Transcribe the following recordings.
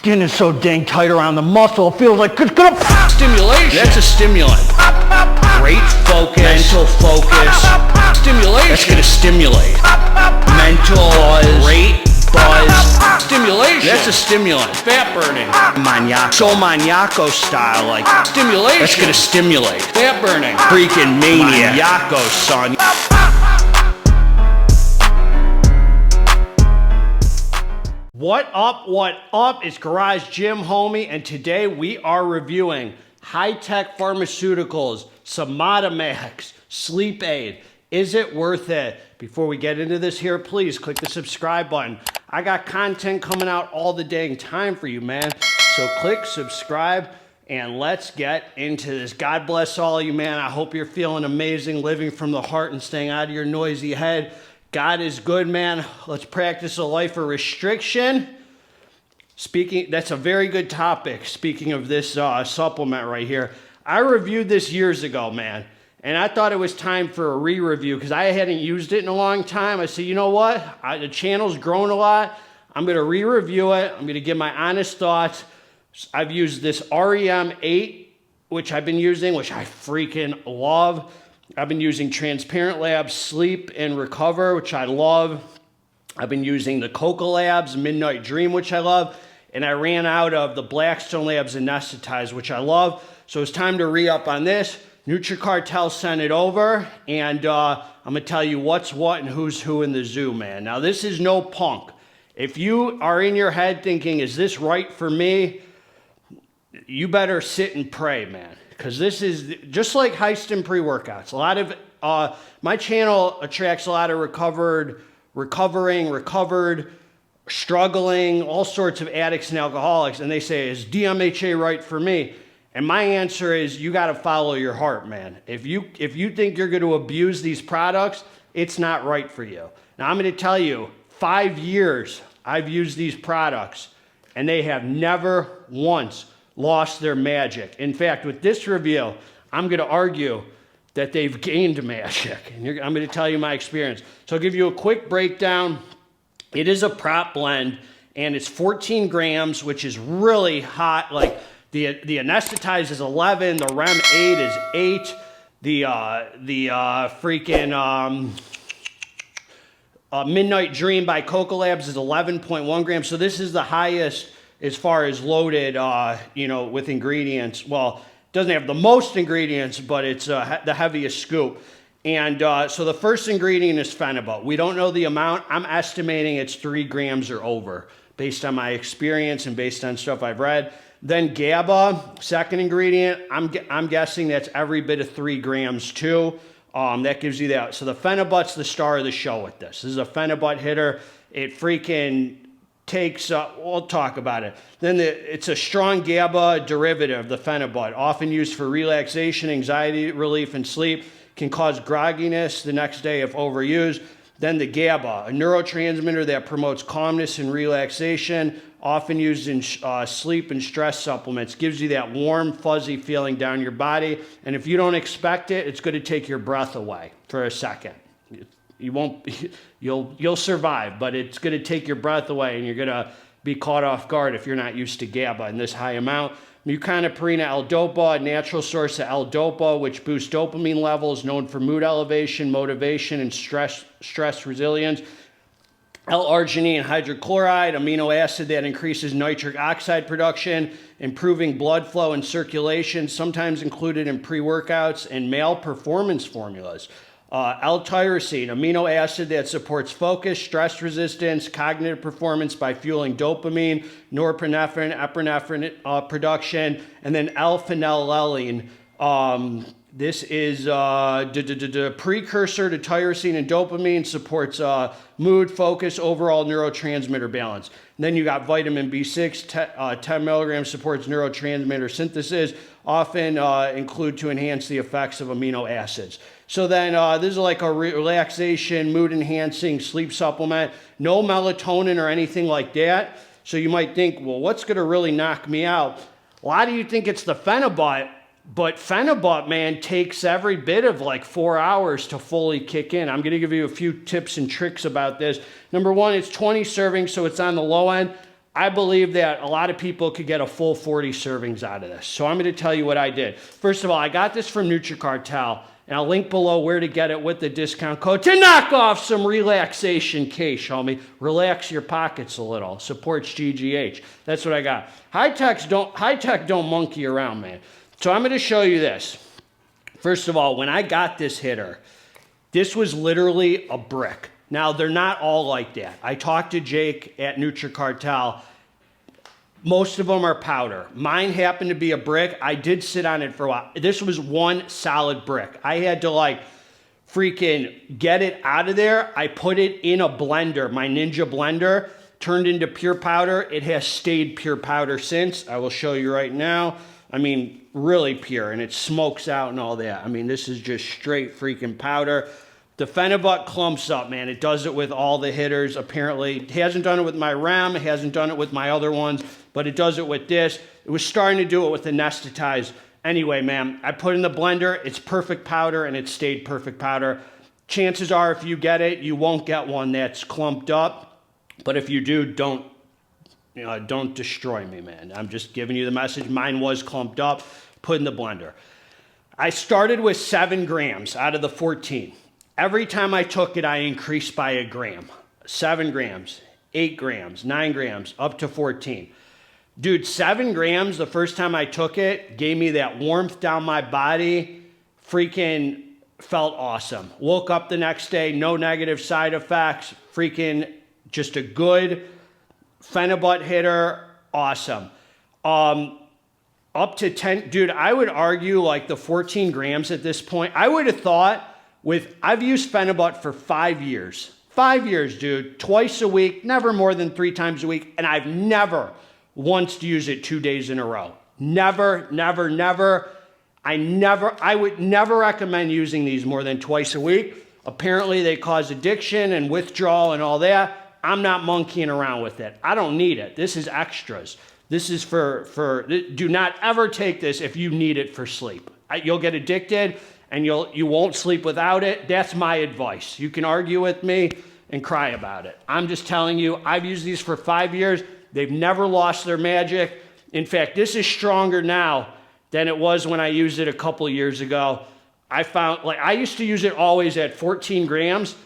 Skin is so dang tight around the muscle, it feels like it's gonna pop. Stimulation. That's a stimulant. Great focus. Mental focus. Stimulation. That's gonna stimulate. Mental buzz. Great buzz. Stimulation. That's a stimulant. Fat burning. Maniaco. So maniaco style, like stimulation. That's gonna stimulate. Fat burning. Freaking mania. Maniaco, son. What up? It's Garage GYMHOMIE, and today we are reviewing high-tech pharmaceuticals, Somatomax, sleep aid. Is it worth it? Before we get into this here, please click the subscribe button. I got content coming out all the dang time for you, man. So click subscribe and let's get into this. God bless all of you, man. I hope you're feeling amazing, living from the heart and staying out of your noisy head. God is good, man. Let's practice a life of restriction. That's a very good topic. Speaking of this supplement right here, I reviewed this years ago, man, and I thought it was time for a re-review because I hadn't used it in a long time. I said, you know what? The channel's grown a lot. I'm going to re-review it. I'm going to give my honest thoughts. I've used this REM 8, which I've been using, which I freaking love. I've been using Transparent Labz Sleep and Recover, which I love. I've been using the Coca Labz Midnight Dream, which I love. And I ran out of the Blackstone Labz Anesthetize, which I love. So it's time to re-up on this. Nutricartel sent it over. And I'm going to tell you what's what and who's who in the zoo, man. Now, this is no punk. If you are in your head thinking, is this right for me? You better sit and pray, man. Because this is just like Heistin pre-workouts. A lot of my channel attracts a lot of recovered, struggling, all sorts of addicts and alcoholics. And they say, is DMHA right for me? And my answer is, you got to follow your heart, man. If you think you're going to abuse these products, it's not right for you. Now, I'm going to tell you, 5 years I've used these products, and they have never once lost their magic. In fact, with this review, I'm going to argue that they've gained magic. And I'm going to tell you my experience. So I'll give you a quick breakdown. It is a prop blend, and it's 14 grams, which is really hot. Like the Anesthetize is 11, the REM 8 is 8, the Midnight Dream by Coca Labz is 11.1 grams. So this is the highest as far as loaded, with ingredients. Well, it doesn't have the most ingredients, but it's the heaviest scoop. And so the first ingredient is phenibut. We don't know the amount. I'm estimating it's 3 grams or over, based on my experience and based on stuff I've read. Then GABA, second ingredient, I'm guessing that's every bit of 3 grams too. That gives you that. So the phenibut's the star of the show with this. This is a phenibut hitter. It freaking takes, we'll talk about it. Then it's a strong GABA derivative, the phenibut, often used for relaxation, anxiety relief, and sleep. Can cause grogginess the next day if overused. Then the GABA, a neurotransmitter that promotes calmness and relaxation, often used in sleep and stress supplements. Gives you that warm, fuzzy feeling down your body. And if you don't expect it, it's going to take your breath away for a second. You won't, you'll survive, but it's going to take your breath away, and you're going to be caught off guard if you're not used to GABA in this high amount. Muconiprina L-Dopa, a natural source of L-Dopa, which boosts dopamine levels, known for mood elevation, motivation, and stress resilience. L-arginine hydrochloride, amino acid that increases nitric oxide production, improving blood flow and circulation, sometimes included in pre-workouts and male performance formulas. L-tyrosine, amino acid that supports focus, stress resistance, cognitive performance by fueling dopamine, norepinephrine, epinephrine production, and then L-phenylalanine. This is a precursor to tyrosine and dopamine, supports mood, focus, overall neurotransmitter balance. And then you got vitamin B6, 10 milligrams, supports neurotransmitter synthesis, often include to enhance the effects of amino acids. So then this is like a relaxation, mood-enhancing sleep supplement. No melatonin or anything like that. So you might think, well, what's going to really knock me out? A lot of you think it's the phenibut, but phenibut, man, takes every bit of like 4 hours to fully kick in. I'm going to give you a few tips and tricks about this. Number one, it's 20 servings, so it's on the low end. I believe that a lot of people could get a full 40 servings out of this. So I'm going to tell you what I did. First of all, I got this from Nutricartel, and I'll link below where to get it with the discount code to knock off some relaxation cash, homie. Relax your pockets a little. Supports GGH. That's what I got. High tech don't monkey around, man. So I'm going to show you this. First of all, when I got this hitter, this was literally a brick. Now, they're not all like that. I talked to Jake at Nutricartel. Most of them are powder. Mine happened to be a brick. I did sit on it for a while. This was one solid brick. I had to like freaking get it out of there. I put it in a blender, my Ninja blender, turned into pure powder. It has stayed pure powder since. I will show you right now. I mean, really pure, and it smokes out and all that. I mean, this is just straight freaking powder. The Phenibut clumps up, man. It does it with all the hitters, apparently. It hasn't done it with my REM. It hasn't done it with my other ones, but it does it with this. It was starting to do it with the Anesthetized. Anyway, man, I put it in the blender. It's perfect powder, and it stayed perfect powder. Chances are, if you get it, you won't get one that's clumped up. But if you do, don't destroy me, man. I'm just giving you the message. Mine was clumped up, put in the blender. I started with 7 grams out of the 14. Every time I took it, I increased by a gram. 7 grams, 8 grams, 9 grams, up to 14. Dude, 7 grams the first time I took it gave me that warmth down my body. Freaking felt awesome. Woke up the next day, no negative side effects. Freaking just a good Phenibut hitter. Awesome. Up to 10, dude, I would argue like the 14 grams at this point. I would have thought I've used Phenibut for 5 years. 5 years, dude. Twice a week, never more than 3 times a week. And I've never once used it 2 days in a row. Never, never, never. I would never recommend using these more than twice a week. Apparently they cause addiction and withdrawal and all that. I'm not monkeying around with it. I don't need it. This is extras. This is do not ever take this if you need it for sleep. You'll get addicted and you won't sleep without it. That's my advice. You can argue with me and cry about it. I'm just telling you, I've used these for 5 years. They've never lost their magic. In fact, this is stronger now than it was when I used it a couple years ago. I found, like, I used to use it always at 14 grams.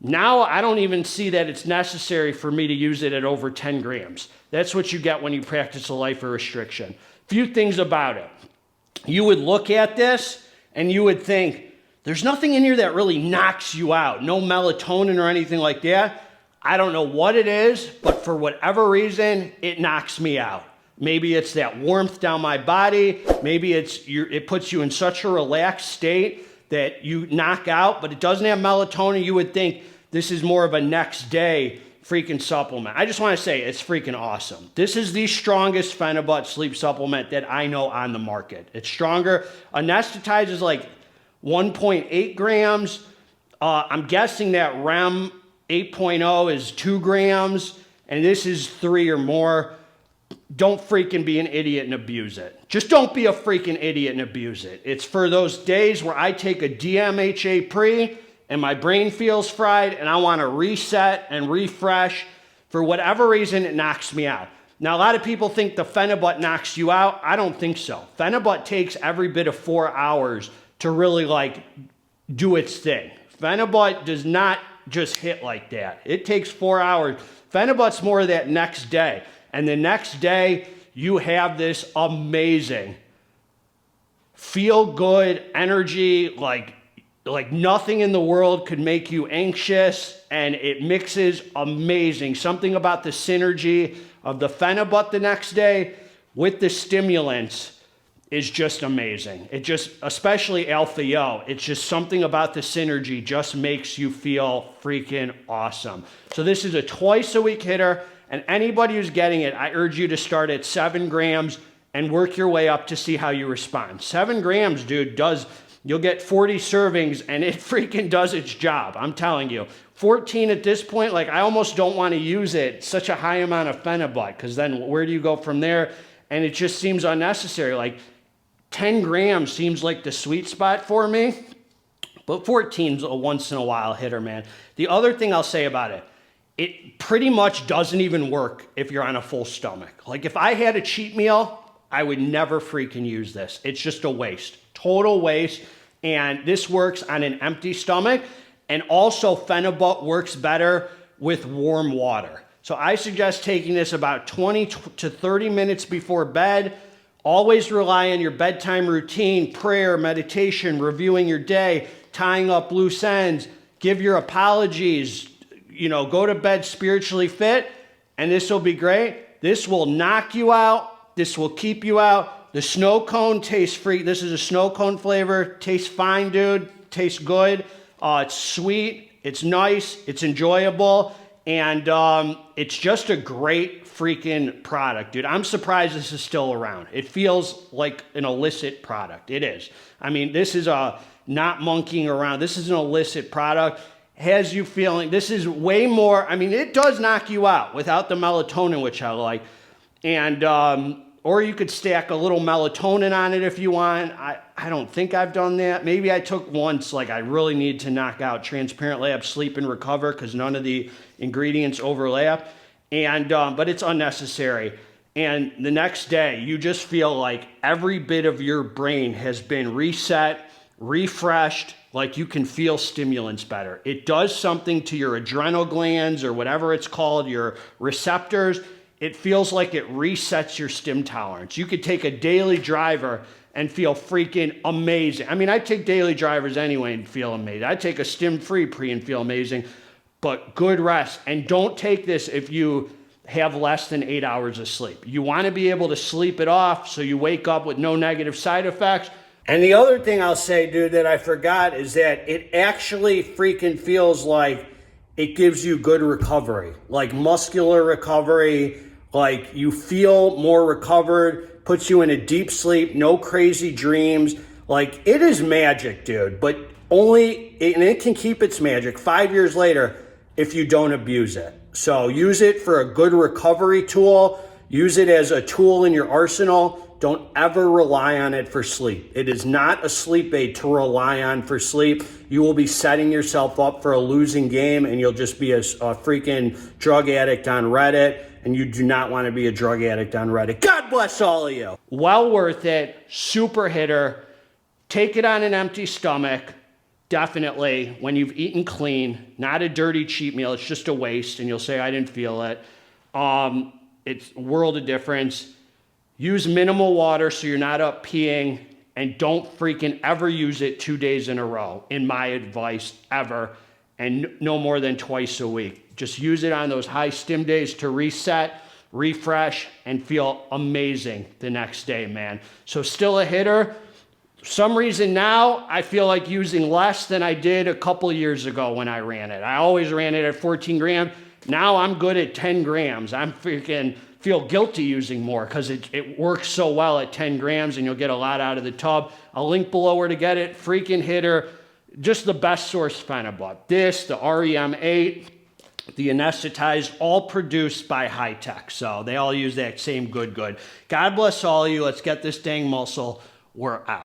Now I don't even see that it's necessary for me to use it at over 10 grams. That's what you get when you practice a life of restriction. Few things about it. You would look at this and you would think, there's nothing in here that really knocks you out. No melatonin or anything like that. I don't know what it is, but for whatever reason, it knocks me out. Maybe it's that warmth down my body. Maybe it puts you in such a relaxed state that you knock out, but it doesn't have melatonin. You would think this is more of a next day freaking supplement. I just want to say it's freaking awesome. This is the strongest Phenibut sleep supplement that I know on the market. It's stronger. Anesthetized is like 1.8 grams. I'm guessing that REM 8.0 is 2 grams, and this is 3 or more. Don't freaking be an idiot and abuse it. Just don't be a freaking idiot and abuse it. It's for those days where I take a DMHA pre and my brain feels fried and I want to reset and refresh. For whatever reason, it knocks me out. Now, a lot of people think the Phenibut knocks you out. I don't think so. Phenibut takes every bit of 4 hours to really like do its thing. Phenibut does not just hit like that. It takes 4 hours. Phenibut's more of that next day. And the next day, you have this amazing, feel-good energy, like nothing in the world could make you anxious, and it mixes amazing. Something about the synergy of the Phenibut the next day with the stimulants is just amazing. It just, especially Alpha-Yo, it's just something about the synergy just makes you feel freaking awesome. So this is a twice-a-week hitter. And anybody who's getting it, I urge you to start at 7 grams and work your way up to see how you respond. 7 grams, dude, you'll get 40 servings and it freaking does its job. I'm telling you. 14 at this point, like I almost don't want to use it. Such a high amount of Phenibut, because then where do you go from there? And it just seems unnecessary. Like 10 grams seems like the sweet spot for me, but 14's a once in a while hitter, man. The other thing I'll say about it, it pretty much doesn't even work if you're on a full stomach. Like if I had a cheat meal, I would never freaking use this. It's just a waste, total waste. And this works on an empty stomach. And also Phenibut works better with warm water. So I suggest taking this about 20 to 30 minutes before bed. Always rely on your bedtime routine, prayer, meditation, reviewing your day, tying up loose ends, give your apologies, you know, go to bed spiritually fit, and this will be great. This will knock you out. This will keep you out. The snow cone tastes free. This is a snow cone flavor. Tastes fine, dude. Tastes good. It's sweet. It's nice. It's enjoyable. And it's just a great freaking product, dude. I'm surprised this is still around. It feels like an illicit product. It is. I mean, this is not monkeying around. This is an illicit product. Has you feeling, this is way more, I mean, it does knock you out without the melatonin, which I like. And, or you could stack a little melatonin on it if you want. I don't think I've done that. Maybe I took once, like I really need to knock out Transparent Labz Sleep and Recover because none of the ingredients overlap. And, but it's unnecessary. And the next day, you just feel like every bit of your brain has been reset, refreshed, like you can feel stimulants better. It does something to your adrenal glands or whatever it's called, your receptors. It feels like it resets your stim tolerance. You could take a daily driver and feel freaking amazing. I mean, I take daily drivers anyway and feel amazing. I take a stim-free pre and feel amazing, but good rest. And don't take this if you have less than 8 hours of sleep. You want to be able to sleep it off so you wake up with no negative side effects. And the other thing I'll say, dude, that I forgot is that it actually freaking feels like it gives you good recovery, like muscular recovery, like you feel more recovered, puts you in a deep sleep, no crazy dreams. Like it is magic, dude, but only, and it can keep its magic 5 years later if you don't abuse it. So use it for a good recovery tool. Use it as a tool in your arsenal. Don't ever rely on it for sleep. It is not a sleep aid to rely on for sleep. You will be setting yourself up for a losing game and you'll just be a freaking drug addict on Reddit, and you do not want to be a drug addict on Reddit. God bless all of you. Well worth it. Super hitter. Take it on an empty stomach. Definitely when you've eaten clean, not a dirty cheat meal. It's just a waste and you'll say, I didn't feel it. It's a world of difference. Use minimal water so you're not up peeing, and don't freaking ever use it 2 days in a row, in my advice, ever, and no more than twice a week. Just use it on those high stim days to reset, refresh, and feel amazing the next day, man. So still a hitter. Some reason now I feel like using less than I did a couple years ago when I ran it. I always ran it at 14 grams. Now I'm good at 10 grams. I'm freaking feel guilty using more because it works so well at 10 grams and you'll get a lot out of the tub. I'll link below where to get it. Freaking hitter. Just the best source Phenibut. This, the REM8, the anesthetized, all produced by High-Tech. So they all use that same good. God bless all of you. Let's get this dang muscle. We're out.